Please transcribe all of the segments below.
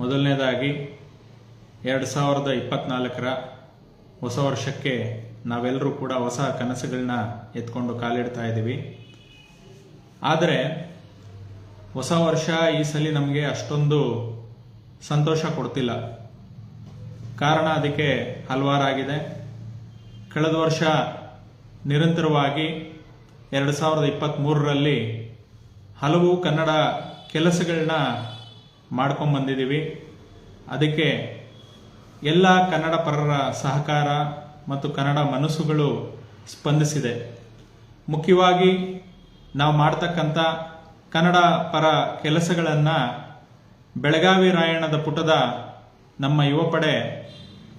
ಮೊದಲನೇದಾಗಿ 2024ರ ಹೊಸ ವರ್ಷಕ್ಕೆ ನಾವೆಲ್ಲರೂ ಕೂಡ ಹೊಸ ಕನಸುಗಳನ್ನ ಎತ್ಕೊಂಡು ಕಾಲಿಡ್ತಾ ಇದ್ದೀವಿ. ಆದರೆ ಹೊಸ ವರ್ಷ ಈ ಸಲ ನಮಗೆ ಅಷ್ಟೊಂದು ಸಂತೋಷ ಕೊಡ್ತಿಲ್ಲ. ಕಾರಣ ಅದಕ್ಕೆ ಹಲವಾರಾಗಿದೆ. ಕಳೆದ ವರ್ಷ ನಿರಂತರವಾಗಿ 2023ರಲ್ಲಿ ಹಲವು ಕನ್ನಡ ಕೆಲಸಗಳನ್ನ ಮಾಡ್ಕೊಂಡ್ಬಂದಿದ್ದೀವಿ. ಅದಕ್ಕೆ ಎಲ್ಲ ಕನ್ನಡ ಪರರ ಸಹಕಾರ ಮತ್ತು ಕನ್ನಡ ಮನಸ್ಸುಗಳು ಸ್ಪಂದಿಸಿದೆ. ಮುಖ್ಯವಾಗಿ ನಾವು ಮಾಡ್ತಕ್ಕಂಥ ಕನ್ನಡ ಪರ ಕೆಲಸಗಳನ್ನು ಬೆಳಗಾವಿ ರಾಯಣ್ಣದ ಪುಟದ ನಮ್ಮ ಯುವ ಪಡೆ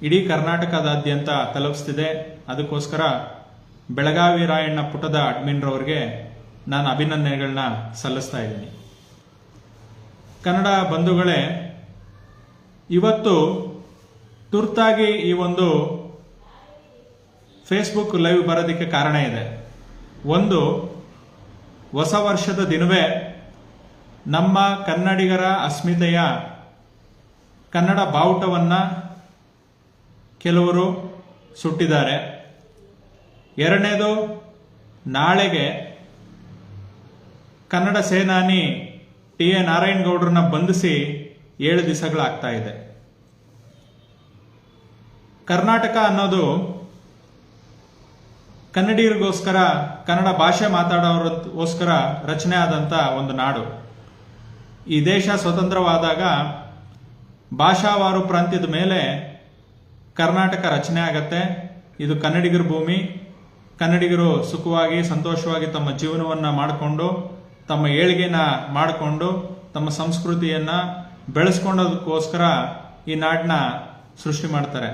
ಇಡೀ ಕರ್ನಾಟಕದಾದ್ಯಂತ ತಲುಪಿಸ್ತಿದೆ. ಅದಕ್ಕೋಸ್ಕರ ಬೆಳಗಾವಿ ರಾಯಣ್ಣ ಪುಟದ ಅಡ್ಮಿನ್ರವ್ರಿಗೆ ನಾನು ಅಭಿನಂದನೆಗಳನ್ನ ಸಲ್ಲಿಸ್ತಾ ಇದ್ದೀನಿ. ಕನ್ನಡ ಬಂಧುಗಳೇ, ಇವತ್ತು ತುರ್ತಾಗಿ ಈ ಒಂದು ಫೇಸ್ಬುಕ್ ಲೈವ್ ಬರೋದಕ್ಕೆ ಕಾರಣ ಇದೆ. ಒಂದು, ಹೊಸ ವರ್ಷದ ದಿನವೇ ನಮ್ಮ ಕನ್ನಡಿಗರ ಅಸ್ಮಿತೆಯ ಕನ್ನಡ ಬಾವುಟವನ್ನ ಕೆಲವರು ಸುಟ್ಟಿದ್ದಾರೆ. ಎರಡನೇದು, ನಾಳೆಗೆ ಕನ್ನಡ ಸೇನಾನಿ ಟಿ ಎ ನಾರಾಯಣಗೌಡರನ್ನ ಬಂಧಿಸಿ 7 ದಿವಸಗಳಾಗ್ತಾ ಇದೆ. ಕರ್ನಾಟಕ ಅನ್ನೋದು ಕನ್ನಡಿಗರಿಗೋಸ್ಕರ, ಕನ್ನಡ ಭಾಷೆ ಮಾತಾಡೋರಿಗೋಸ್ಕರ ರಚನೆ ಆದಂಥ ಒಂದು ನಾಡು. ಈ ದೇಶ ಸ್ವತಂತ್ರವಾದಾಗ ಭಾಷಾವಾರು ಪ್ರಾಂತ್ಯದ ಮೇಲೆ ಕರ್ನಾಟಕ ರಚನೆ ಆಗತ್ತೆ. ಇದು ಕನ್ನಡಿಗರ ಭೂಮಿ. ಕನ್ನಡಿಗರು ಸುಖವಾಗಿ ಸಂತೋಷವಾಗಿ ತಮ್ಮ ಜೀವನವನ್ನು ಮಾಡಿಕೊಂಡು, ತಮ್ಮ ಏಳಿಗೆನ ಮಾಡಿಕೊಂಡು, ತಮ್ಮ ಸಂಸ್ಕೃತಿಯನ್ನ ಬೆಳೆಸ್ಕೊಳ್ಳೋದಕ್ಕೋಸ್ಕರ ಈ ನಾಡನ್ನ ಸೃಷ್ಟಿ ಮಾಡ್ತಾರೆ.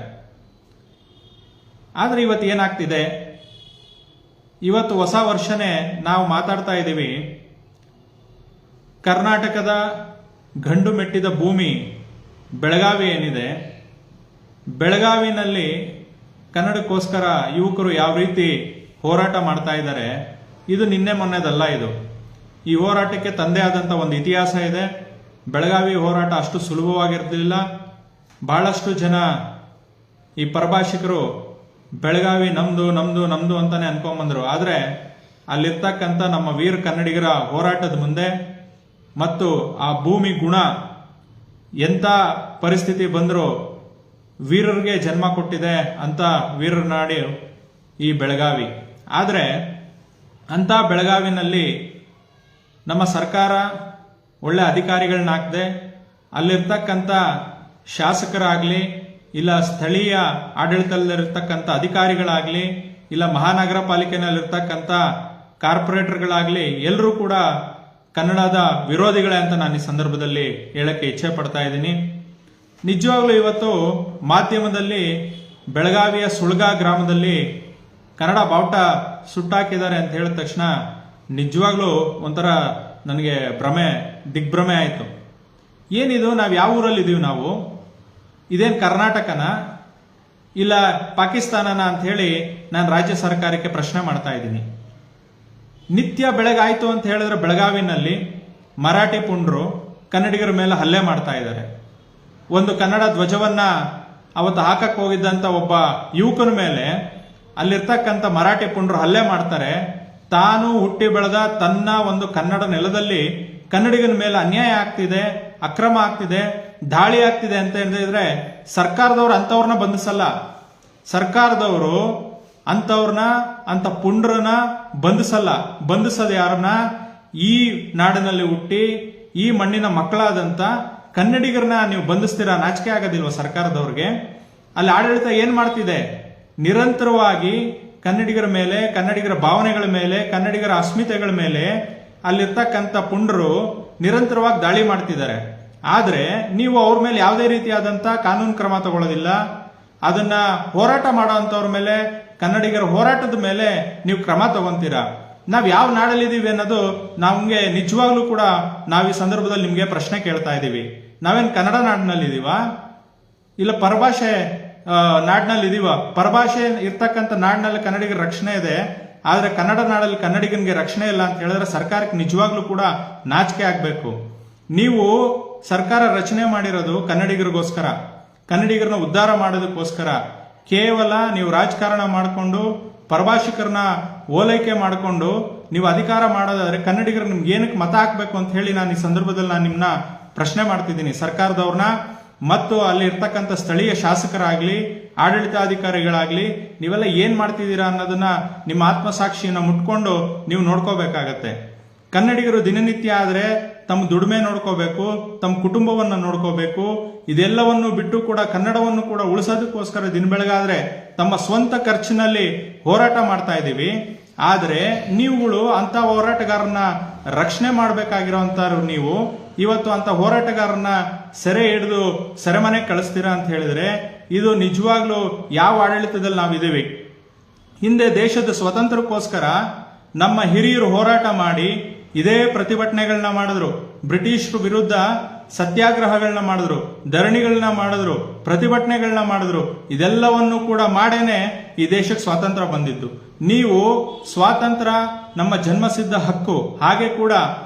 ಆದರೆ ಇವತ್ತು ಏನಾಗ್ತಿದೆ, ಇವತ್ತು ಹೊಸ ವರ್ಷನೇ ನಾವು ಮಾತಾಡ್ತಾ ಇದ್ದೀವಿ. ಕರ್ನಾಟಕದ ಗಂಡು ಮೆಟ್ಟಿದ ಭೂಮಿ ಬೆಳಗಾವಿ ಏನಿದೆ, ಬೆಳಗಾವಿನಲ್ಲಿ ಕನ್ನಡಕ್ಕೋಸ್ಕರ ಯುವಕರು ಯಾವ ರೀತಿ ಹೋರಾಟ ಮಾಡ್ತಾ ಇದ್ದಾರೆ, ಇದು ನಿನ್ನೆ ಮೊನ್ನೆದಲ್ಲ. ಇದು ಈ ಹೋರಾಟಕ್ಕೆ ತಂದೆ ಆದಂಥ ಒಂದು ಇತಿಹಾಸ ಇದೆ. ಬೆಳಗಾವಿ ಹೋರಾಟ ಅಷ್ಟು ಸುಲಭವಾಗಿರ್ತಿಲ್ಲ. ಬಹಳಷ್ಟು ಜನ ಈ ಪರಭಾಷಿಕರು ಬೆಳಗಾವಿ ನಮ್ದು ನಮ್ದು ನಮ್ದು ಅಂತಾನೆ ಅನ್ಕೊಂಡ್ಬಂದ್ರು. ಆದರೆ ಅಲ್ಲಿರ್ತಕ್ಕಂಥ ನಮ್ಮ ವೀರ ಕನ್ನಡಿಗರ ಹೋರಾಟದ ಮುಂದೆ ಮತ್ತು ಆ ಭೂಮಿ ಗುಣ ಎಂಥ ಪರಿಸ್ಥಿತಿ ಬಂದರೂ ವೀರರಿಗೆ ಜನ್ಮ ಕೊಟ್ಟಿದೆ ಅಂತ ವೀರರ ನಾಡಿ ಈ ಬೆಳಗಾವಿ. ಆದರೆ ಅಂಥ ಬೆಳಗಾವಿನಲ್ಲಿ ನಮ್ಮ ಸರ್ಕಾರ ಒಳ್ಳೆ ಅಧಿಕಾರಿಗಳನ್ನ ಹಾಕದೆ, ಅಲ್ಲಿರ್ತಕ್ಕಂಥ ಶಾಸಕರಾಗಲಿ, ಇಲ್ಲ ಸ್ಥಳೀಯ ಆಡಳಿತದಲ್ಲಿರ್ತಕ್ಕಂಥ ಅಧಿಕಾರಿಗಳಾಗಲಿ, ಇಲ್ಲ ಮಹಾನಗರ ಪಾಲಿಕೆನಲ್ಲಿರ್ತಕ್ಕಂಥ ಕಾರ್ಪೊರೇಟರ್ಗಳಾಗಲಿ, ಎಲ್ಲರೂ ಕೂಡ ಕನ್ನಡದ ವಿರೋಧಿಗಳೇ ಅಂತ ನಾನು ಈ ಸಂದರ್ಭದಲ್ಲಿ ಹೇಳಕ್ಕೆ ಇಚ್ಛೆ ಪಡ್ತಾ ಇದ್ದೀನಿ. ನಿಜವಾಗ್ಲೂ ಇವತ್ತು ಮಾಧ್ಯಮದಲ್ಲಿ ಬೆಳಗಾವಿಯ ಸುಳ್ಗಾ ಗ್ರಾಮದಲ್ಲಿ ಕನ್ನಡ ಬಾವುಟ ಸುಟ್ಟಾಕಿದ್ದಾರೆ ಅಂತ ಹೇಳಿದ ತಕ್ಷಣ ನಿಜವಾಗ್ಲೂ ಒಂಥರ ನನಗೆ ದಿಗ್ಭ್ರಮೆ ಆಯಿತು. ಏನಿದು, ನಾವು ಯಾವ ಊರಲ್ಲಿ ಇದೀವಿ? ನಾವು ಇದೇನು ಕರ್ನಾಟಕನ ಇಲ್ಲ ಪಾಕಿಸ್ತಾನನ ಅಂತ ಹೇಳಿ ನಾನು ರಾಜ್ಯ ಸರ್ಕಾರಕ್ಕೆ ಪ್ರಶ್ನೆ ಮಾಡ್ತಾ ಇದ್ದೀನಿ. ನಿತ್ಯ ಬೆಳಗಾಯ್ತು ಅಂತ ಹೇಳಿದ್ರೆ ಬೆಳಗಾವಿನಲ್ಲಿ ಮರಾಠಿ ಪುಂಡ್ರು ಕನ್ನಡಿಗರ ಮೇಲೆ ಹಲ್ಲೆ ಮಾಡ್ತಾ ಇದ್ದಾರೆ. ಒಂದು ಕನ್ನಡ ಧ್ವಜವನ್ನ ಅವತ್ತು ಹಾಕಕ್ಕೆ ಹೋಗಿದ್ದಂತ ಒಬ್ಬ ಯುವಕನ ಮೇಲೆ ಅಲ್ಲಿರ್ತಕ್ಕಂಥ ಮರಾಠಿ ಪುಂಡ್ರು ಹಲ್ಲೆ ಮಾಡ್ತಾರೆ. ತಾನು ಹುಟ್ಟಿ ಬೆಳೆದ ತನ್ನ ಒಂದು ಕನ್ನಡ ನೆಲದಲ್ಲಿ ಕನ್ನಡಿಗನ ಮೇಲೆ ಅನ್ಯಾಯ ಆಗ್ತಿದೆ, ಅಕ್ರಮ ಆಗ್ತಿದೆ, ದಾಳಿ ಆಗ್ತಿದೆ ಅಂತ ಹೇಳಿದ್ರೆ ಸರ್ಕಾರದವ್ರು ಅಂಥವ್ರನ್ನ ಬಂಧಿಸಲ್ಲ. ಸರ್ಕಾರದವರು ಅಂಥ ಪುಂಡ್ರನ್ನ ಬಂಧಿಸೋದು ಯಾರನ್ನ? ಈ ನಾಡಿನಲ್ಲಿ ಹುಟ್ಟಿ ಈ ಮಣ್ಣಿನ ಮಕ್ಕಳಾದಂಥ ಕನ್ನಡಿಗರನ್ನ ನೀವು ಬಂಧಿಸ್ತೀರಾ? ನಾಚಿಕೆ ಆಗೋದಿಲ್ವ ಸರ್ಕಾರದವ್ರಿಗೆ? ಅಲ್ಲಿ ಆಡಳಿತ ಏನ್ ಮಾಡ್ತಿದೆ? ನಿರಂತರವಾಗಿ ಕನ್ನಡಿಗರ ಮೇಲೆ, ಕನ್ನಡಿಗರ ಭಾವನೆಗಳ ಮೇಲೆ, ಕನ್ನಡಿಗರ ಅಸ್ಮಿತೆಗಳ ಮೇಲೆ ಅಲ್ಲಿರ್ತಕ್ಕಂಥ ಪುಂಡರು ನಿರಂತರವಾಗಿ ದಾಳಿ ಮಾಡ್ತಿದ್ದಾರೆ. ಆದ್ರೆ ನೀವು ಅವ್ರ ಮೇಲೆ ಯಾವುದೇ ರೀತಿಯಾದಂಥ ಕಾನೂನು ಕ್ರಮ ತಗೊಳ್ಳೋದಿಲ್ಲ. ಅದನ್ನ ಹೋರಾಟ ಮಾಡೋಂಥವ್ರ ಮೇಲೆ, ಕನ್ನಡಿಗರ ಹೋರಾಟದ ಮೇಲೆ ನೀವು ಕ್ರಮ ತಗೊಂತೀರಾ. ನಾವ್ ಯಾವ ನಾಡಲ್ಲಿದ್ದೀವಿ ಅನ್ನೋದು ನಮ್ಗೆ ನಿಜವಾಗ್ಲೂ ಕೂಡ ನಾವು ಈ ಸಂದರ್ಭದಲ್ಲಿ ನಿಮ್ಗೆ ಪ್ರಶ್ನೆ ಕೇಳ್ತಾ ಇದ್ದೀವಿ. ನಾವೇನ್ ಕನ್ನಡ ನಾಡಿನಲ್ಲಿ ಇದೀವ? ಇಲ್ಲ ಪರಭಾಷೆ ನಾಡಿನಲ್ಲಿ ಇದೀವ? ಪರಭಾಷೆ ಇರ್ತಕ್ಕಂಥ ನಾಡಿನಲ್ಲಿ ಕನ್ನಡಿಗರ ರಕ್ಷಣೆ ಇದೆ, ಆದ್ರೆ ಕನ್ನಡ ನಾಡಲ್ಲಿ ಕನ್ನಡಿಗನಿಗೆ ರಕ್ಷಣೆ ಇಲ್ಲ ಅಂತ ಹೇಳಿದ್ರೆ ಸರ್ಕಾರಕ್ಕೆ ನಿಜವಾಗ್ಲೂ ಕೂಡ ನಾಚಿಕೆ ಆಗ್ಬೇಕು. ನೀವು ಸರ್ಕಾರ ರಚನೆ ಮಾಡಿರೋದು ಕನ್ನಡಿಗರಿಗೋಸ್ಕರ, ಕನ್ನಡಿಗರನ್ನ ಉದ್ಧಾರ ಮಾಡೋದಕ್ಕೋಸ್ಕರ. ಕೇವಲ ನೀವು ರಾಜಕಾರಣ ಮಾಡಿಕೊಂಡು ಪರಭಾಷಿಕರನ್ನ ಓಲೈಕೆ ಮಾಡಿಕೊಂಡು ನೀವು ಅಧಿಕಾರ ಮಾಡೋದಾದ್ರೆ ಕನ್ನಡಿಗರು ನಿಮ್ಗೆ ಏನಕ್ಕೆ ಮತ ಹಾಕ್ಬೇಕು ಅಂತ ಹೇಳಿ ನಾನು ಈ ಸಂದರ್ಭದಲ್ಲಿ ನಾನು ನಿಮ್ಮನ್ನ ಪ್ರಶ್ನೆ ಮಾಡ್ತಿದ್ದೀನಿ. ಸರ್ಕಾರದವ್ರನ್ನ ಮತ್ತು ಅಲ್ಲಿ ಇರ್ತಕ್ಕಂಥ ಸ್ಥಳೀಯ ಶಾಸಕರಾಗ್ಲಿ ಆಡಳಿತಾಧಿಕಾರಿಗಳಾಗ್ಲಿ ನೀವೆಲ್ಲ ಏನ್ ಮಾಡ್ತಿದ್ದೀರಾ ಅನ್ನೋದನ್ನ ನಿಮ್ಮ ಆತ್ಮಸಾಕ್ಷಿಯನ್ನ ಮುಟ್ಕೊಂಡು ನೀವು ನೋಡ್ಕೋಬೇಕಾಗತ್ತೆ. ಕನ್ನಡಿಗರು ದಿನನಿತ್ಯ ಆದ್ರೆ ತಮ್ಮ ದುಡಿಮೆ ನೋಡ್ಕೋಬೇಕು, ತಮ್ಮ ಕುಟುಂಬವನ್ನ ನೋಡ್ಕೋಬೇಕು. ಇದೆಲ್ಲವನ್ನು ಬಿಟ್ಟು ಕೂಡ ಕನ್ನಡವನ್ನು ಕೂಡ ಉಳಿಸೋದಕ್ಕೋಸ್ಕರ ದಿನ ಬೆಳಗಾದ್ರೆ ತಮ್ಮ ಸ್ವಂತ ಖರ್ಚಿನಲ್ಲಿ ಹೋರಾಟ ಮಾಡ್ತಾ ಇದ್ದೀವಿ. ಆದ್ರೆ ನೀವುಗಳು ಅಂತ ಹೋರಾಟಗಾರನ್ನ ರಕ್ಷಣೆ ಮಾಡಬೇಕಾಗಿರೋಂಥವ್ರು ನೀವು ಇವತ್ತು ಅಂತ ಹೋರಾಟಗಾರನ್ನ ಸೆರೆ ಹಿಡಿದು ಸೆರೆಮನೆ ಕಳಿಸ್ತೀರಾ ಅಂತ ಹೇಳಿದ್ರೆ ಇದು ನಿಜವಾಗ್ಲೂ ಯಾವ ಆಡಳಿತದಲ್ಲಿ ನಾವಿದ್ದೀವಿ? ಹಿಂದೆ ದೇಶದ ಸ್ವಾತಂತ್ರ್ಯಕ್ಕೋಸ್ಕರ ನಮ್ಮ ಹಿರಿಯರು ಹೋರಾಟ ಮಾಡಿ ಇದೇ ಪ್ರತಿಭಟನೆಗಳನ್ನ ಮಾಡಿದ್ರು, ಬ್ರಿಟಿಷರ ವಿರುದ್ಧ ಸತ್ಯಾಗ್ರಹಗಳನ್ನ ಮಾಡಿದ್ರು, ಧರಣಿಗಳನ್ನ ಮಾಡಿದ್ರು, ಪ್ರತಿಭಟನೆಗಳನ್ನ ಮಾಡಿದ್ರು. ಇದೆಲ್ಲವನ್ನು ಕೂಡ ಮಾಡೇನೆ ಈ ದೇಶಕ್ಕೆ ಸ್ವಾತಂತ್ರ್ಯ ಬಂದಿದ್ದು. ನೀವು ಸ್ವಾತಂತ್ರ್ಯ ನಮ್ಮ ಜನ್ಮಸಿದ್ಧ ಹಕ್ಕು, ಹಾಗೆ ಕೂಡ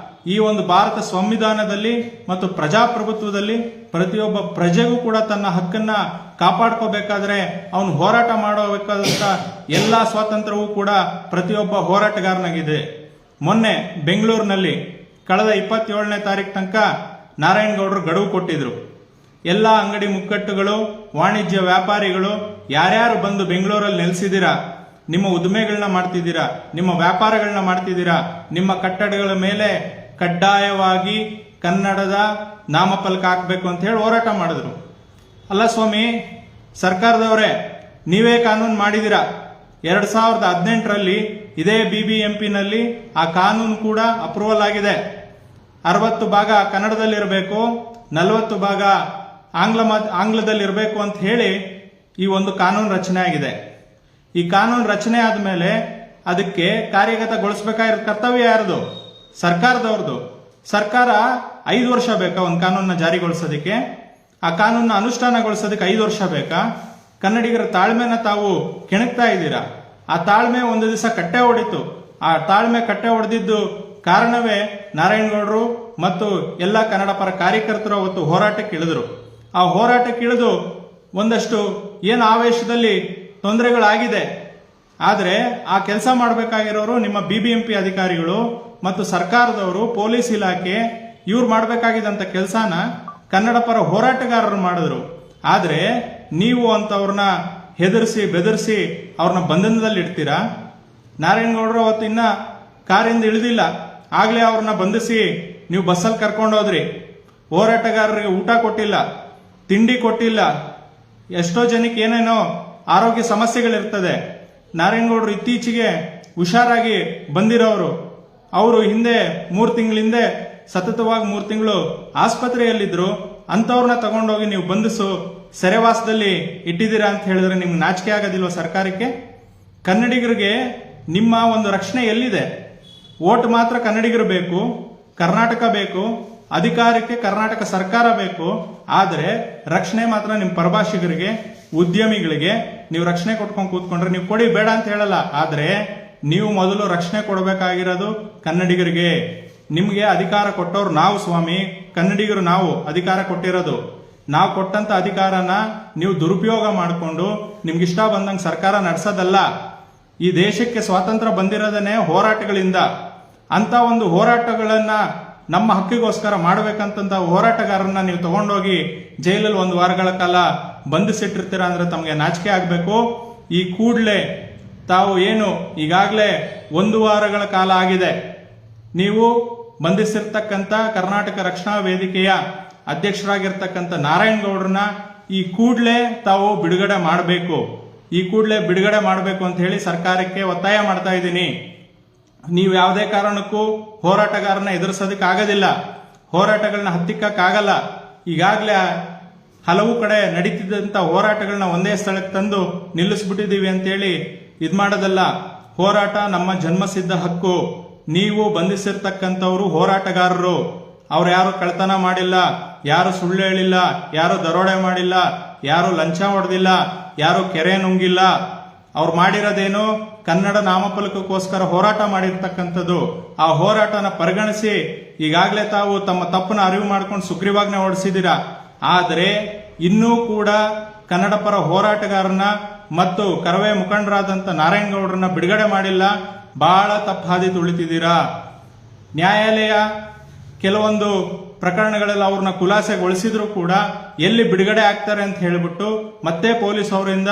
ಈ ಒಂದು ಭಾರತ ಸಂವಿಧಾನದಲ್ಲಿ ಮತ್ತು ಪ್ರಜಾಪ್ರಭುತ್ವದಲ್ಲಿ ಪ್ರತಿಯೊಬ್ಬ ಪ್ರಜೆಗೂ ಕೂಡ ತನ್ನ ಹಕ್ಕನ್ನ ಕಾಪಾಡ್ಕೋಬೇಕಾದ್ರೆ ಅವನು ಹೋರಾಟ ಮಾಡಬೇಕಾದಂತ ಎಲ್ಲಾ ಸ್ವಾತಂತ್ರ್ಯವೂ ಕೂಡ ಪ್ರತಿಯೊಬ್ಬ ಹೋರಾಟಗಾರನಾಗಿದೆ. ಮೊನ್ನೆ ಬೆಂಗಳೂರಿನಲ್ಲಿ ಕಳೆದ 27ನೇ ತಾರೀಕು ತನಕ ನಾರಾಯಣಗೌಡರು ಗಡುವು ಕೊಟ್ಟಿದ್ರು. ಎಲ್ಲ ಅಂಗಡಿ ಮುಕ್ಕಟ್ಟುಗಳು, ವಾಣಿಜ್ಯ ವ್ಯಾಪಾರಿಗಳು ಯಾರ್ಯಾರು ಬಂದು ಬೆಂಗಳೂರಲ್ಲಿ ನೆಲೆಸಿದ್ದೀರಾ, ನಿಮ್ಮ ಉದ್ದಿಮೆಗಳನ್ನ ಮಾಡ್ತಿದ್ದೀರಾ, ನಿಮ್ಮ ವ್ಯಾಪಾರಗಳನ್ನ ಮಾಡ್ತಿದ್ದೀರಾ, ನಿಮ್ಮ ಕಟ್ಟಡಗಳ ಮೇಲೆ ಕಡ್ಡಾಯವಾಗಿ ಕನ್ನಡದ ನಾಮಫಲಕ ಹಾಕಬೇಕು ಅಂತ ಹೇಳಿ ಹೋರಾಟ ಮಾಡಿದ್ರು. ಅಲ್ಲ ಸ್ವಾಮಿ, ಸರ್ಕಾರದವರೇ ನೀವೇ ಕಾನೂನು ಮಾಡಿದಿರಾ. 2018ರಲ್ಲಿ ಇದೇ BBMPನಲ್ಲಿ ಆ ಕಾನೂನು ಕೂಡ ಅಪ್ರೂವಲ್ ಆಗಿದೆ. 60 ಭಾಗ ಕನ್ನಡದಲ್ಲಿರಬೇಕು, 40 ಭಾಗ ಆಂಗ್ಲದಲ್ಲಿರಬೇಕು ಅಂತ ಹೇಳಿ ಈ ಒಂದು ಕಾನೂನು ರಚನೆ ಆಗಿದೆ. ಈ ಕಾನೂನು ರಚನೆ ಆದ್ಮೇಲೆ ಅದಕ್ಕೆ ಕಾರ್ಯಗತಗೊಳಿಸಬೇಕಾಗಿರೋ ಕರ್ತವ್ಯ ಯಾರದು? ಸರ್ಕಾರದವ್ರದ್ದು. ಸರ್ಕಾರ 5 ವರ್ಷ ಬೇಕಾ ಒಂದು ಕಾನೂನನ್ನ ಜಾರಿಗೊಳಿಸೋದಕ್ಕೆ? ಆ ಕಾನೂನನ್ನ ಅನುಷ್ಠಾನಗೊಳಿಸೋದಕ್ಕೆ 5 ವರ್ಷ ಬೇಕಾ? ಕನ್ನಡಿಗರ ತಾಳ್ಮೆನ ತಾವು ಕೆಣಕ್ತಾ ಇದ್ದೀರಾ. ಆ ತಾಳ್ಮೆ ಒಂದು ದಿವಸ ಕಟ್ಟೆ ಹೊಡಿತು. ಆ ತಾಳ್ಮೆ ಕಟ್ಟೆ ಹೊಡೆದಿದ್ದು ಕಾರಣವೇ ನಾರಾಯಣಗೌಡರು ಮತ್ತು ಎಲ್ಲ ಕನ್ನಡ ಪರ ಕಾರ್ಯಕರ್ತರು ಅವತ್ತು ಹೋರಾಟಕ್ಕೆ ಇಳಿದ್ರು. ಆ ಹೋರಾಟಕ್ಕೆ ಇಳಿದು ಒಂದಷ್ಟು ಏನು ಆವೇಶದಲ್ಲಿ ತೊಂದರೆಗಳಾಗಿದೆ. ಆದ್ರೆ ಆ ಕೆಲಸ ಮಾಡಬೇಕಾಗಿರೋರು ನಿಮ್ಮ BBMP ಅಧಿಕಾರಿಗಳು ಮತ್ತು ಸರ್ಕಾರದವರು, ಪೊಲೀಸ್ ಇಲಾಖೆ, ಇವ್ರು ಮಾಡಬೇಕಾಗಿದ್ದಂತ ಕೆಲಸನ ಕನ್ನಡ ಪರ ಹೋರಾಟಗಾರರು ಮಾಡಿದ್ರು. ಆದ್ರೆ ನೀವು ಅಂತವ್ರನ್ನ ಹೆದರ್ಸಿ ಬೆದರ್ಸಿ ಅವ್ರನ್ನ ಬಂಧನದಲ್ಲಿ ಇಡ್ತೀರಾ. ನಾರಾಯಣಗೌಡರು ಅವತ್ತು ಇನ್ನ ಕಾರಿಂದ ಇಳಿದಿಲ್ಲ, ಆಗ್ಲೇ ಅವ್ರನ್ನ ಬಂಧಿಸಿ ನೀವು ಬಸ್ಸಲ್ಲಿ ಕರ್ಕೊಂಡೋದ್ರಿ. ಹೋರಾಟಗಾರರಿಗೆ ಊಟ ಕೊಟ್ಟಿಲ್ಲ, ತಿಂಡಿ ಕೊಟ್ಟಿಲ್ಲ. ಎಷ್ಟೋ ಜನಕ್ಕೆ ಏನೇನೋ ಆರೋಗ್ಯ ಸಮಸ್ಯೆಗಳಿರ್ತದೆ. ನಾರಾಯಣಗೌಡರು ಇತ್ತೀಚೆಗೆ ಹುಷಾರಾಗಿ ಬಂದಿರೋರು. ಅವರು ಹಿಂದೆ 3 ತಿಂಗಳ ಹಿಂದೆ ಸತತವಾಗಿ 3 ತಿಂಗಳು ಆಸ್ಪತ್ರೆಯಲ್ಲಿದ್ರು. ಅಂತವ್ರನ್ನ ತಗೊಂಡೋಗಿ ನೀವು ಬಂಧಿಸು ಸೆರೆವಾಸದಲ್ಲಿ ಇಟ್ಟಿದ್ದೀರಾ ಅಂತ ಹೇಳಿದ್ರೆ ನಿಮ್ಗೆ ನಾಚಿಕೆ ಆಗೋದಿಲ್ವ ಸರ್ಕಾರಕ್ಕೆ? ಕನ್ನಡಿಗರಿಗೆ ನಿಮ್ಮ ಒಂದು ರಕ್ಷಣೆ ಎಲ್ಲಿದೆ? ಓಟ್ ಮಾತ್ರ ಕನ್ನಡಿಗರು ಬೇಕು, ಕರ್ನಾಟಕ ಬೇಕು, ಅಧಿಕಾರಕ್ಕೆ ಕರ್ನಾಟಕ ಸರ್ಕಾರ ಬೇಕು. ಆದರೆ ರಕ್ಷಣೆ ಮಾತ್ರ ನಿಮ್ಮ ಪರಭಾಷಿಗರಿಗೆ, ಉದ್ಯಮಿಗಳಿಗೆ ನೀವು ರಕ್ಷಣೆ ಕೊಟ್ಕೊಂಡು ಕೂತ್ಕೊಂಡ್ರೆ ನೀವು ಕೊಡಿ, ಬೇಡ ಅಂತ ಹೇಳಲ್ಲ. ಆದ್ರೆ ನೀವು ಮೊದಲು ರಕ್ಷಣೆ ಕೊಡಬೇಕಾಗಿರೋದು ಕನ್ನಡಿಗರಿಗೆ. ನಿಮ್ಗೆ ಅಧಿಕಾರ ಕೊಟ್ಟವ್ರು ನಾವು ಸ್ವಾಮಿ, ಕನ್ನಡಿಗರು ನಾವು ಅಧಿಕಾರ ಕೊಟ್ಟಿರೋದು. ನಾವು ಕೊಟ್ಟಂತ ಅಧಿಕಾರನ ನೀವು ದುರುಪಯೋಗ ಮಾಡಿಕೊಂಡು ನಿಮ್ಗಿಷ್ಟ ಬಂದಂಗೆ ಸರ್ಕಾರ ನಡೆಸೋದಲ್ಲ. ಈ ದೇಶಕ್ಕೆ ಸ್ವಾತಂತ್ರ್ಯ ಬಂದಿರೋದನ್ನೇ ಹೋರಾಟಗಳಿಂದ. ಅಂತ ಒಂದು ಹೋರಾಟಗಳನ್ನ ನಮ್ಮ ಹಕ್ಕಿಗೋಸ್ಕರ ಮಾಡಬೇಕಂತ ಹೋರಾಟಗಾರರನ್ನ ನೀವು ತಗೊಂಡೋಗಿ ಜೈಲಲ್ಲಿ 1 ವಾರಗಳ ಕಾಲ ಬಂಧಿಸಿಟ್ಟಿರ್ತೀರಾ ಅಂದ್ರೆ ತಮಗೆ ನಾಚಿಕೆ ಆಗಬೇಕು. ಈ ಕೂಡಲೇ ತಾವು ಏನು ಈಗಾಗಲೇ 1 ವಾರಗಳ ಕಾಲ ಆಗಿದೆ, ನೀವು ಬಂಧಿಸಿರ್ತಕ್ಕಂಥ ಕರ್ನಾಟಕ ರಕ್ಷಣಾ ವೇದಿಕೆಯ ಅಧ್ಯಕ್ಷರಾಗಿರ್ತಕ್ಕಂಥ ನಾರಾಯಣಗೌಡರನ್ನ ಈ ಕೂಡಲೇ ತಾವು ಬಿಡುಗಡೆ ಮಾಡಬೇಕು. ಈ ಕೂಡಲೇ ಬಿಡುಗಡೆ ಮಾಡಬೇಕು ಅಂತ ಹೇಳಿ ಸರ್ಕಾರಕ್ಕೆ ಒತ್ತಾಯ ಮಾಡ್ತಾ ಇದ್ದೀನಿ. ನೀವು ಯಾವುದೇ ಕಾರಣಕ್ಕೂ ಹೋರಾಟಗಾರನ ಎದುರಿಸೋದಕ್ಕೆ ಆಗೋದಿಲ್ಲ, ಹೋರಾಟಗಳನ್ನ ಹತ್ತಿಕ್ಕಾಗಲ್ಲ. ಈಗಾಗಲೇ ಹಲವು ಕಡೆ ನಡೀತಿದ್ದಂತ ಹೋರಾಟಗಳನ್ನ ಒಂದೇ ಸ್ಥಳಕ್ಕೆ ತಂದು ನಿಲ್ಲಿಸ್ಬಿಟ್ಟಿದೀವಿ ಅಂತೇಳಿ ಇದ್ ಮಾಡೋದಲ್ಲ. ಹೋರಾಟ ನಮ್ಮ ಜನ್ಮಸಿದ್ಧ ಹಕ್ಕು. ನೀವು ಬಂಧಿಸಿರ್ತಕ್ಕಂಥವ್ರು ಹೋರಾಟಗಾರರು. ಅವ್ರು ಯಾರು ಕಳ್ತನ ಮಾಡಿಲ್ಲ, ಯಾರು ಸುಳ್ಳು ಹೇಳಿಲ್ಲ, ಯಾರು ದರೋಡೆ ಮಾಡಿಲ್ಲ, ಯಾರು ಲಂಚ ಹೊಡೆದಿಲ್ಲ, ಯಾರು ಕೆರೆ ನುಂಗಿಲ್ಲ. ಅವ್ರು ಮಾಡಿರೋದೇನು, ಕನ್ನಡ ನಾಮಫಲಕಕ್ಕೋಸ್ಕರ ಹೋರಾಟ ಮಾಡಿರ್ತಕ್ಕಂಥದ್ದು. ಆ ಹೋರಾಟನ ಪರಿಗಣಿಸಿ ಈಗಾಗಲೇ ತಾವು ತಮ್ಮ ತಪ್ಪನ್ನ ಅರಿವು ಮಾಡ್ಕೊಂಡು ಸುಗ್ರೀವಾಜ್ಞೆ ಹೊರಡಿಸಿದ್ದೀರಾ. ಆದರೆ ಇನ್ನೂ ಕೂಡ ಕನ್ನಡ ಪರ ಹೋರಾಟಗಾರನ ಮತ್ತು ಕರವೇ ಮುಖಂಡರಾದಂಥ ನಾರಾಯಣಗೌಡರನ್ನ ಬಿಡುಗಡೆ ಮಾಡಿಲ್ಲ. ಬಹಳ ತಪ್ಪು ಹಾದಿ ತುಳಿತಿದ್ದೀರಾ. ನ್ಯಾಯಾಲಯ ಕೆಲವೊಂದು ಪ್ರಕರಣಗಳಲ್ಲಿ ಅವ್ರನ್ನ ಖುಲಾಸೆಗೊಳಿಸಿದ್ರು ಕೂಡ ಎಲ್ಲಿ ಬಿಡುಗಡೆ ಆಗ್ತಾರೆ ಅಂತ ಹೇಳಿಬಿಟ್ಟು ಮತ್ತೆ ಪೊಲೀಸ್ ಅವರಿಂದ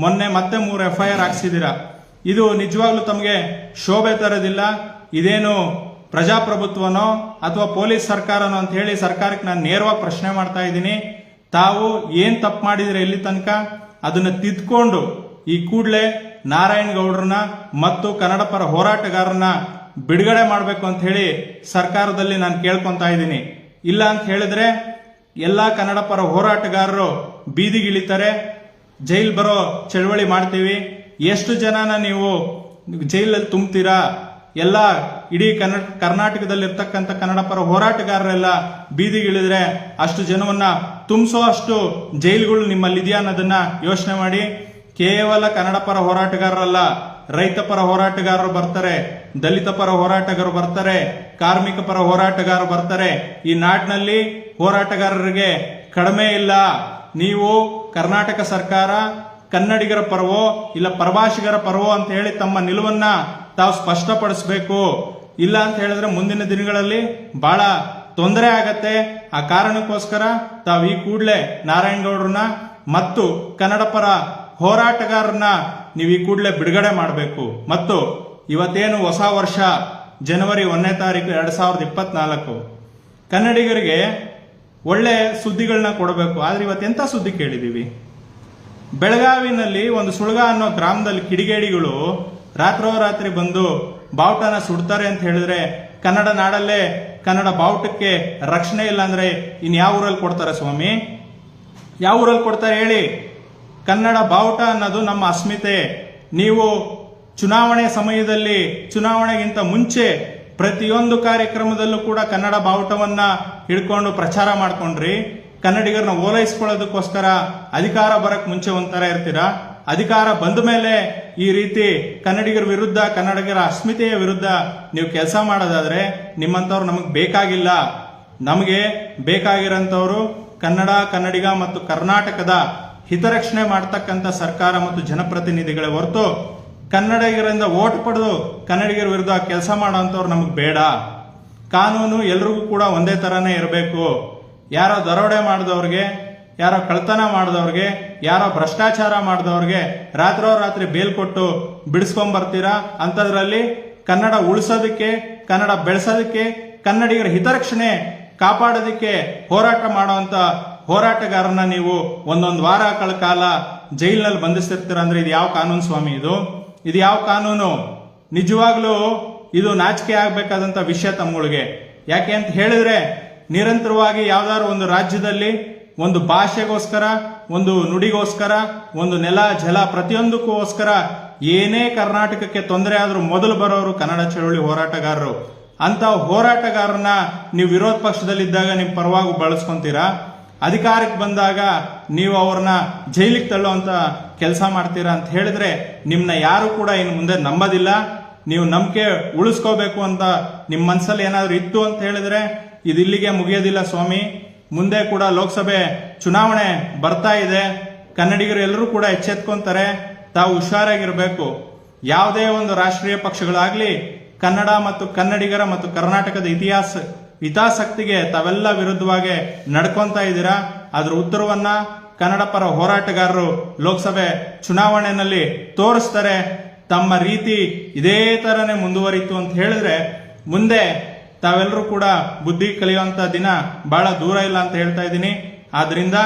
ಮೊನ್ನೆ ಮತ್ತೆ 3 FIR ಹಾಕ್ಸಿದ್ದೀರಾ. ಇದು ನಿಜವಾಗ್ಲೂ ತಮಗೆ ಶೋಭೆ ತರೋದಿಲ್ಲ. ಇದೇನು ಪ್ರಜಾಪ್ರಭುತ್ವನೋ ಅಥವಾ ಪೊಲೀಸ್ ಸರ್ಕಾರನೋ ಅಂತ ಹೇಳಿ ಸರ್ಕಾರಕ್ಕೆ ನಾನು ನೇರವಾಗಿ ಪ್ರಶ್ನೆ ಮಾಡ್ತಾ ಇದ್ದೀನಿ. ತಾವು ಏನ್ ತಪ್ಪು ಮಾಡಿದ್ರೆ ಇಲ್ಲಿ ತನಕ ಅದನ್ನ ತಿದ್ಕೊಂಡು ಈ ಕೂಡಲೇ ನಾರಾಯಣಗೌಡರನ್ನ ಮತ್ತು ಕನ್ನಡ ಪರ ಹೋರಾಟಗಾರರನ್ನ ಬಿಡುಗಡೆ ಮಾಡಬೇಕು ಅಂತ ಹೇಳಿ ಸರ್ಕಾರದಲ್ಲಿ ನಾನು ಕೇಳ್ಕೊಂತಾ ಇದ್ದೀನಿ. ಇಲ್ಲ ಅಂತ ಹೇಳಿದ್ರೆ ಎಲ್ಲಾ ಕನ್ನಡ ಪರ ಹೋರಾಟಗಾರರು ಬೀದಿಗಿಳಿತಾರೆ, ಜೈಲ್ ಬರೋ ಚಳವಳಿ ಮಾಡ್ತೀವಿ. ಎಷ್ಟು ಜನನ ನೀವು ಜೈಲಲ್ಲಿ ತುಂಬ್ತೀರಾ? ಎಲ್ಲ ಇಡೀ ಕರ್ನಾಟಕದಲ್ಲಿರ್ತಕ್ಕಂಥ ಕನ್ನಡ ಪರ ಹೋರಾಟಗಾರರೆಲ್ಲ ಬೀದಿಗಿಳಿದ್ರೆ ಅಷ್ಟು ಜನವನ್ನ ತುಂಬಿಸೋ ಅಷ್ಟು ಜೈಲುಗಳು ನಿಮ್ಮಲ್ಲಿದೆಯಾ ಅನ್ನೋದನ್ನ ಯೋಚನೆ ಮಾಡಿ. ಕೇವಲ ಕನ್ನಡ ಪರ ಹೋರಾಟಗಾರರಲ್ಲ, ರೈತ ಪರ ಹೋರಾಟಗಾರರು ಬರ್ತಾರೆ, ದಲಿತ ಪರ ಹೋರಾಟಗಾರರು ಬರ್ತಾರೆ, ಕಾರ್ಮಿಕ ಪರ ಹೋರಾಟಗಾರರು ಬರ್ತಾರೆ. ಈ ನಾಡಿನಲ್ಲಿ ಹೋರಾಟಗಾರರಿಗೆ ಕಡಿಮೆ ಇಲ್ಲ. ನೀವು ಕರ್ನಾಟಕ ಸರ್ಕಾರ ಕನ್ನಡಿಗರ ಪರವೋ ಇಲ್ಲ ಪರಭಾಷಿಗರ ಪರವೋ ಅಂತ ಹೇಳಿ ತಮ್ಮ ನಿಲುವನ್ನ ತಾವು ಸ್ಪಷ್ಟಪಡಿಸಬೇಕು. ಇಲ್ಲ ಅಂತ ಹೇಳಿದ್ರೆ ಮುಂದಿನ ದಿನಗಳಲ್ಲಿ ಬಹಳ ತೊಂದರೆ ಆಗತ್ತೆ. ಆ ಕಾರಣಕ್ಕೋಸ್ಕರ ತಾವು ಈ ಕೂಡಲೇ ನಾರಾಯಣಗೌಡರನ್ನ ಮತ್ತು ಕನ್ನಡ ಪರ ಹೋರಾಟಗಾರರನ್ನ ನೀವು ಈ ಕೂಡಲೇ ಬಿಡುಗಡೆ ಮಾಡಬೇಕು. ಮತ್ತು ಇವತ್ತೇನು ಹೊಸ ವರ್ಷ ಜನವರಿ 1ನೇ ತಾರೀಕು 2024, ಕನ್ನಡಿಗರಿಗೆ ಒಳ್ಳೆ ಸುದ್ದಿಗಳನ್ನ ಕೊಡಬೇಕು. ಆದ್ರೆ ಇವತ್ತೆಂತ ಸುದ್ದಿ ಕೇಳಿದೀವಿ? ಬೆಳಗಾವಿನಲ್ಲಿ ಒಂದು ಸುಳ್ಗ ಅನ್ನೋ ಗ್ರಾಮದಲ್ಲಿ ಕಿಡಿಗೇಡಿಗಳು ರಾತ್ರೋರಾತ್ರಿ ಬಂದು ಬಾವುಟನ ಸುಡ್ತಾರೆ ಅಂತ ಹೇಳಿದ್ರೆ ಕನ್ನಡ ನಾಡಲ್ಲೇ ಕನ್ನಡ ಬಾವುಟಕ್ಕೆ ರಕ್ಷಣೆ ಇಲ್ಲ ಅಂದ್ರೆ ಇನ್ಯಾವ ಊರಲ್ಲಿ ಕೊಡ್ತಾರೆ ಸ್ವಾಮಿ? ಯಾವ ಊರಲ್ಲಿ ಕೊಡ್ತಾರೆ ಹೇಳಿ? ಕನ್ನಡ ಬಾವುಟ ಅನ್ನೋದು ನಮ್ಮ ಅಸ್ಮಿತೆ. ನೀವು ಚುನಾವಣೆ ಸಮಯದಲ್ಲಿ, ಚುನಾವಣೆಗಿಂತ ಮುಂಚೆ ಪ್ರತಿಯೊಂದು ಕಾರ್ಯಕ್ರಮದಲ್ಲೂ ಕೂಡ ಕನ್ನಡ ಬಾವುಟವನ್ನ ಹಿಡ್ಕೊಂಡು ಪ್ರಚಾರ ಮಾಡ್ಕೊಂಡ್ರಿ. ಕನ್ನಡಿಗರನ್ನ ಓಲೈಸ್ಕೊಳ್ಳೋದಕ್ಕೋಸ್ಕರ ಅಧಿಕಾರ ಬರಕ್ ಮುಂಚೆ ಒಂಥರ ಇರ್ತೀರಾ, ಅಧಿಕಾರ ಬಂದ ಮೇಲೆ ಈ ರೀತಿ ಕನ್ನಡಿಗರ ವಿರುದ್ಧ, ಕನ್ನಡಿಗರ ಅಸ್ಮಿತೆಯ ವಿರುದ್ಧ ನೀವು ಕೆಲಸ ಮಾಡೋದಾದ್ರೆ ನಿಮ್ಮಂತವ್ರು ನಮಗ್ ಬೇಕಾಗಿಲ್ಲ. ನಮಗೆ ಬೇಕಾಗಿರೋಂಥವ್ರು ಕನ್ನಡ, ಕನ್ನಡಿಗ ಮತ್ತು ಕರ್ನಾಟಕದ ಹಿತರಕ್ಷಣೆ ಮಾಡ್ತಕ್ಕಂಥ ಸರ್ಕಾರ ಮತ್ತು ಜನಪ್ರತಿನಿಧಿಗಳೇ ಹೊರತು ಕನ್ನಡಿಗರಿಂದ ಓಟ್ ಪಡೆದು ಕನ್ನಡಿಗರ ವಿರುದ್ಧ ಕೆಲಸ ಮಾಡೋಂಥವ್ರು ನಮಗ್ ಬೇಡ. ಕಾನೂನು ಎಲ್ರಿಗೂ ಕೂಡ ಒಂದೇ ತರನೇ ಇರಬೇಕು. ಯಾರೋ ದರೋಡೆ ಮಾಡಿದವ್ರಿಗೆ, ಯಾರೋ ಕಳ್ತನ ಮಾಡಿದವ್ರಿಗೆ, ಯಾರೋ ಭ್ರಷ್ಟಾಚಾರ ಮಾಡಿದವ್ರಿಗೆ ರಾತ್ರೋರಾತ್ರಿ ಬೇಲ್ ಕೊಟ್ಟು ಬಿಡಿಸ್ಕೊಂಡ್ ಬರ್ತೀರಾ. ಅಂಥದ್ರಲ್ಲಿ ಕನ್ನಡ ಉಳಿಸೋದಕ್ಕೆ, ಕನ್ನಡ ಬೆಳೆಸೋದಕ್ಕೆ, ಕನ್ನಡಿಗರ ಹಿತರಕ್ಷಣೆ ಕಾಪಾಡೋದಕ್ಕೆ ಹೋರಾಟ ಮಾಡುವಂತ ಹೋರಾಟಗಾರನ ನೀವು ಒಂದೊಂದು ವಾರಗಳ ಕಾಲ ಜೈಲಿನಲ್ಲಿ ಬಂಧಿಸ್ತಿರ್ತೀರ ಅಂದ್ರೆ ಇದು ಯಾವ ಕಾನೂನು ಸ್ವಾಮಿ? ಇದು ಯಾವ ಕಾನೂನು? ನಿಜವಾಗ್ಲೂ ಇದು ನಾಚಿಕೆ ಆಗ್ಬೇಕಾದಂತ ವಿಷಯ ತಮ್ಮಗಳಿಗೆ. ಯಾಕೆ ಅಂತ ಹೇಳಿದ್ರೆ ನಿರಂತರವಾಗಿ ಯಾವ್ದಾದ್ರು ಒಂದು ರಾಜ್ಯದಲ್ಲಿ ಒಂದು ಭಾಷೆಗೋಸ್ಕರ, ಒಂದು ನುಡಿಗೋಸ್ಕರ, ಒಂದು ನೆಲ ಜಲ ಪ್ರತಿಯೊಂದಕ್ಕೋಸ್ಕರ ಏನೇ ಕರ್ನಾಟಕಕ್ಕೆ ತೊಂದರೆ ಆದ್ರೂ ಮೊದಲು ಬರೋರು ಕನ್ನಡ ಚಳವಳಿ ಹೋರಾಟಗಾರರು. ಅಂತ ಹೋರಾಟಗಾರನ ನೀವು ವಿರೋಧ ಪಕ್ಷದಲ್ಲಿದ್ದಾಗ ನಿಮ್ ಪರವಾಗಿ ಬಳಸ್ಕೊಂತೀರಾ, ಅಧಿಕಾರಕ್ಕೆ ಬಂದಾಗ ನೀವು ಅವ್ರನ್ನ ಜೈಲಿಗೆ ತಳ್ಳುವಂತ ಕೆಲಸ ಮಾಡ್ತೀರಾ ಅಂತ ಹೇಳಿದ್ರೆ ನಿಮ್ನ ಯಾರು ಕೂಡ ಇನ್ನು ಮುಂದೆ ನಂಬೋದಿಲ್ಲ. ನೀವು ನಂಬಿಕೆ ಉಳಿಸ್ಕೋಬೇಕು ಅಂತ ನಿಮ್ ಮನ್ಸಲ್ಲಿ ಏನಾದ್ರು ಇತ್ತು ಅಂತ ಹೇಳಿದ್ರೆ ಇದು ಇಲ್ಲಿಗೆ ಮುಗಿಯೋದಿಲ್ಲ ಸ್ವಾಮಿ. ಮುಂದೆ ಕೂಡ ಲೋಕಸಭೆ ಚುನಾವಣೆ ಬರ್ತಾ ಇದೆ. ಕನ್ನಡಿಗರು ಎಲ್ಲರೂ ಕೂಡ ಎಚ್ಚೆತ್ಕೊಂತಾರೆ. ತಾವು ಹುಷಾರಾಗಿರ್ಬೇಕು. ಯಾವುದೇ ಒಂದು ರಾಷ್ಟ್ರೀಯ ಪಕ್ಷಗಳಾಗ್ಲಿ ಕನ್ನಡ ಮತ್ತು ಕನ್ನಡಿಗರ ಮತ್ತು ಕರ್ನಾಟಕದ ಹಿತಾಸಕ್ತಿಗೆ ತಾವೆಲ್ಲ ವಿರುದ್ಧವಾಗಿ ನಡ್ಕೊಂತ ಇದ್ದೀರಾ. ಅದ್ರ ಉತ್ತರವನ್ನ ಕನ್ನಡ ಪರ ಹೋರಾಟಗಾರರು ಲೋಕಸಭೆ ಚುನಾವಣೆಯಲ್ಲಿ ತೋರಿಸ್ತಾರೆ. ತಮ್ಮ ರೀತಿ ಇದೇ ತರನೇ ಮುಂದುವರಿತು ಅಂತ ಹೇಳಿದ್ರೆ ಮುಂದೆ ತಾವೆಲ್ಲರೂ ಕೂಡ ಬುದ್ಧಿ ಕಲಿಯುವಂತ ದಿನ ಬಹಳ ದೂರ ಇಲ್ಲ ಅಂತ ಹೇಳ್ತಾ ಇದ್ದೀನಿ. ಆದ್ರಿಂದ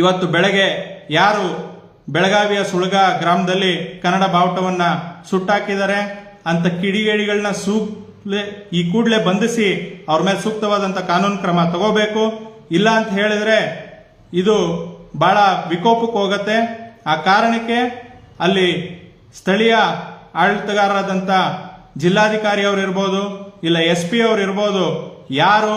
ಇವತ್ತು ಬೆಳಗ್ಗೆ ಯಾರು ಬೆಳಗಾವಿಯ ಸುಳ್ಗ ಗ್ರಾಮದಲ್ಲಿ ಕನ್ನಡ ಬಾವುಟವನ್ನ ಸುಟ್ಟಾಕಿದ್ದಾರೆ ಅಂತ ಕಿಡಿಗೇಡಿಗಳನ್ನ ಈ ಕೂಡಲೇ ಬಂಧಿಸಿ ಅವ್ರ ಮೇಲೆ ಸೂಕ್ತವಾದಂತ ಕಾನೂನು ಕ್ರಮ ತಗೋಬೇಕು. ಇಲ್ಲ ಅಂತ ಹೇಳಿದ್ರೆ ಇದು ಬಹಳ ವಿಕೋಪಕ್ಕೆ ಹೋಗತ್ತೆ. ಆ ಕಾರಣಕ್ಕೆ ಅಲ್ಲಿ ಸ್ಥಳೀಯ ಆಡಳಿತಗಾರರಾದಂತ ಜಿಲ್ಲಾಧಿಕಾರಿ ಅವರು ಇರ್ಬೋದು, ಇಲ್ಲ SP ಅವರು ಇರ್ಬೋದು, ಯಾರು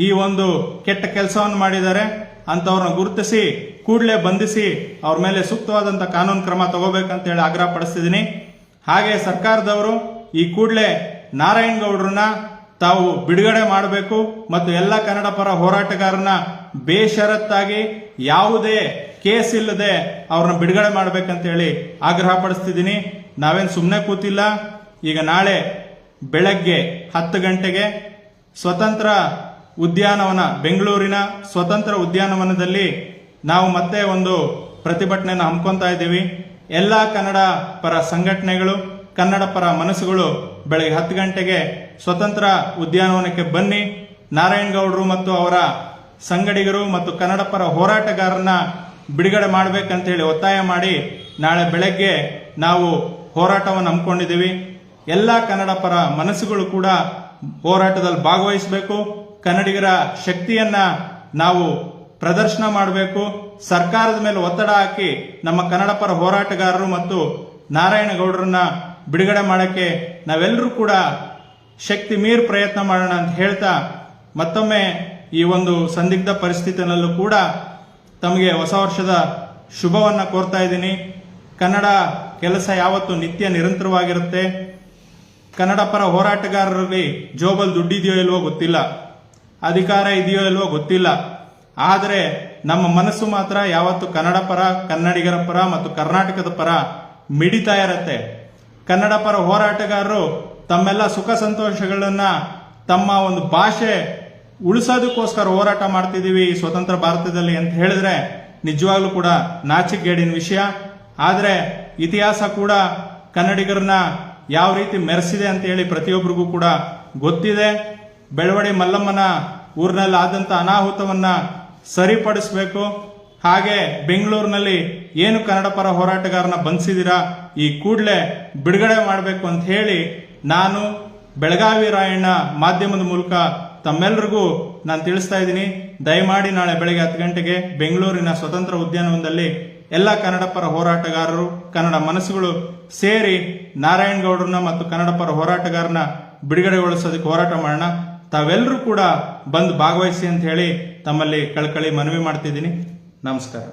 ಈ ಒಂದು ಕೆಟ್ಟ ಕೆಲಸವನ್ನು ಮಾಡಿದ್ದಾರೆ ಅಂತವ್ರನ್ನ ಗುರುತಿಸಿ ಕೂಡಲೇ ಬಂಧಿಸಿ ಅವ್ರ ಮೇಲೆ ಸೂಕ್ತವಾದಂತ ಕಾನೂನು ಕ್ರಮ ತಗೋಬೇಕಂತ ಹೇಳಿ ಆಗ್ರಹ ಪಡಿಸ್ತಿದ್ದೀನಿ. ಹಾಗೆ ಸರ್ಕಾರದವರು ಈ ಕೂಡಲೇ ನಾರಾಯಣಗೌಡರನ್ನ ತಾವು ಬಿಡುಗಡೆ ಮಾಡಬೇಕು ಮತ್ತು ಎಲ್ಲ ಕನ್ನಡ ಪರ ಹೋರಾಟಗಾರನ ಬೇಷರತ್ತಾಗಿ ಯಾವುದೇ ಕೇಸ್ ಇಲ್ಲದೆ ಅವ್ರನ್ನ ಬಿಡುಗಡೆ ಮಾಡಬೇಕಂತ ಹೇಳಿ ಆಗ್ರಹ ಪಡಿಸ್ತಿದ್ದೀನಿ. ನಾವೇನ್ ಸುಮ್ಮನೆ ಕೂತಿಲ್ಲ. ಈಗ ನಾಳೆ ಬೆಳಗ್ಗೆ 10 ಗಂಟೆಗೆ ಸ್ವತಂತ್ರ ಉದ್ಯಾನವನ, ಬೆಂಗಳೂರಿನ ಸ್ವತಂತ್ರ ಉದ್ಯಾನವನದಲ್ಲಿ ನಾವು ಮತ್ತೆ ಒಂದು ಪ್ರತಿಭಟನೆಯನ್ನು ಹಮ್ಮಿಕೊಂತಾ ಇದ್ದೀವಿ. ಎಲ್ಲ ಕನ್ನಡ ಪರ ಸಂಘಟನೆಗಳು, ಕನ್ನಡ ಪರ ಮನಸ್ಸುಗಳು ಬೆಳಗ್ಗೆ 10 ಗಂಟೆಗೆ ಸ್ವತಂತ್ರ ಉದ್ಯಾನವನಕ್ಕೆ ಬನ್ನಿ. ನಾರಾಯಣಗೌಡರು ಮತ್ತು ಅವರ ಸಂಗಡಿಗರು ಮತ್ತು ಕನ್ನಡ ಪರ ಹೋರಾಟಗಾರರನ್ನ ಬಿಡುಗಡೆ ಮಾಡಬೇಕಂತ ಹೇಳಿ ಒತ್ತಾಯ ಮಾಡಿ ನಾಳೆ ಬೆಳಗ್ಗೆ ನಾವು ಹೋರಾಟವನ್ನು ಹಮ್ಮಿಕೊಂಡಿದ್ದೀವಿ. ಎಲ್ಲ ಕನ್ನಡ ಪರ ಮನಸ್ಸುಗಳು ಕೂಡ ಹೋರಾಟದಲ್ಲಿ ಭಾಗವಹಿಸಬೇಕು. ಕನ್ನಡಿಗರ ಶಕ್ತಿಯನ್ನ ನಾವು ಪ್ರದರ್ಶನ ಮಾಡಬೇಕು. ಸರ್ಕಾರದ ಮೇಲೆ ಒತ್ತಡ ಹಾಕಿ ನಮ್ಮ ಕನ್ನಡ ಪರ ಹೋರಾಟಗಾರರು ಮತ್ತು ನಾರಾಯಣಗೌಡರನ್ನ ಬಿಡುಗಡೆ ಮಾಡಕ್ಕೆ ನಾವೆಲ್ಲರೂ ಕೂಡ ಶಕ್ತಿ ಮೀರ್ ಪ್ರಯತ್ನ ಮಾಡೋಣ ಅಂತ ಹೇಳ್ತಾ ಮತ್ತೊಮ್ಮೆ ಈ ಒಂದು ಸಂದಿಗ್ಧ ಪರಿಸ್ಥಿತಿಯಲ್ಲೂ ಕೂಡ ತಮಗೆ ಹೊಸ ವರ್ಷದ ಶುಭವನ್ನ ಕೋರ್ತಾ ಇದ್ದೀನಿ. ಕನ್ನಡ ಕೆಲಸ ಯಾವತ್ತು ನಿತ್ಯ ನಿರಂತರವಾಗಿರುತ್ತೆ. ಕನ್ನಡ ಪರ ಹೋರಾಟಗಾರರಲ್ಲಿ ಜೋಬಲ್ ದುಡ್ಡಿದೆಯೋ ಇಲ್ವೋ ಗೊತ್ತಿಲ್ಲ, ಅಧಿಕಾರ ಇದೆಯೋ ಇಲ್ವೋ ಗೊತ್ತಿಲ್ಲ, ಆದರೆ ನಮ್ಮ ಮನಸ್ಸು ಮಾತ್ರ ಯಾವತ್ತು ಕನ್ನಡ ಪರ, ಕನ್ನಡಿಗರ ಪರ ಮತ್ತು ಕರ್ನಾಟಕದ ಪರ ಮಿಡಿತಾ ಇರತ್ತೆ. ಕನ್ನಡ ಪರ ಹೋರಾಟಗಾರರು ತಮ್ಮೆಲ್ಲ ಸುಖ ಸಂತೋಷಗಳನ್ನ, ತಮ್ಮ ಒಂದು ಭಾಷೆ ಉಳಿಸೋದಕ್ಕೋಸ್ಕರ ಹೋರಾಟ ಮಾಡ್ತಿದೀವಿ ಈ ಸ್ವತಂತ್ರ ಭಾರತದಲ್ಲಿ ಅಂತ ಹೇಳಿದ್ರೆ ನಿಜವಾಗ್ಲೂ ಕೂಡ ನಾಚಿಕೆಗೇಡಿನ ವಿಷಯ. ಆದ್ರೆ ಇತಿಹಾಸ ಕೂಡ ಕನ್ನಡಿಗರನ್ನ ಯಾವ ರೀತಿ ಮೆರೆಸಿದೆ ಅಂತ ಹೇಳಿ ಪ್ರತಿಯೊಬ್ಬರಿಗೂ ಕೂಡ ಗೊತ್ತಿದೆ. ಬೆಳವಡಿ ಮಲ್ಲಮ್ಮನ ಊರಿನಲ್ಲಿ ಆದಂತ ಅನಾಹುತವನ್ನ ಸರಿಪಡಿಸಬೇಕು. ಹಾಗೆ ಬೆಂಗಳೂರಿನಲ್ಲಿ ಏನು ಕನ್ನಡ ಪರ ಹೋರಾಟಗಾರನ ಬಂಧಿಸಿದಿರಾ, ಈ ಕೂಡಲೇ ಬಿಡುಗಡೆ ಮಾಡಬೇಕು ಅಂತ ಹೇಳಿ ನಾನು ಬೆಳಗಾವಿ ರಾಯಣ್ಣ ಮಾಧ್ಯಮದ ಮೂಲಕ ತಮ್ಮೆಲ್ಲರಿಗೂ ನಾನು ತಿಳಿಸ್ತಾ ಇದ್ದೀನಿ. ದಯಮಾಡಿ ನಾಳೆ ಬೆಳಗ್ಗೆ 10 ಗಂಟೆಗೆ ಬೆಂಗಳೂರಿನ ಸ್ವತಂತ್ರ ಉದ್ಯಾನವನದಲ್ಲಿ ಎಲ್ಲ ಕನ್ನಡ ಪರ ಹೋರಾಟಗಾರರು, ಕನ್ನಡ ಮನಸ್ಸುಗಳು ಸೇರಿ ನಾರಾಯಣಗೌಡರನ್ನ ಮತ್ತು ಕನ್ನಡ ಪರ ಹೋರಾಟಗಾರನ ಬಿಡುಗಡೆಗೊಳಿಸೋದಕ್ಕೆ ಹೋರಾಟ ಮಾಡೋಣ. ತಾವೆಲ್ಲರೂ ಕೂಡ ಬಂದು ಭಾಗವಹಿಸಿ ಅಂತ ಹೇಳಿ ತಮ್ಮಲ್ಲಿ ಕಳಕಳಿ ಮನವಿ ಮಾಡ್ತಿದ್ದೀನಿ. ನಮಸ್ಕಾರ.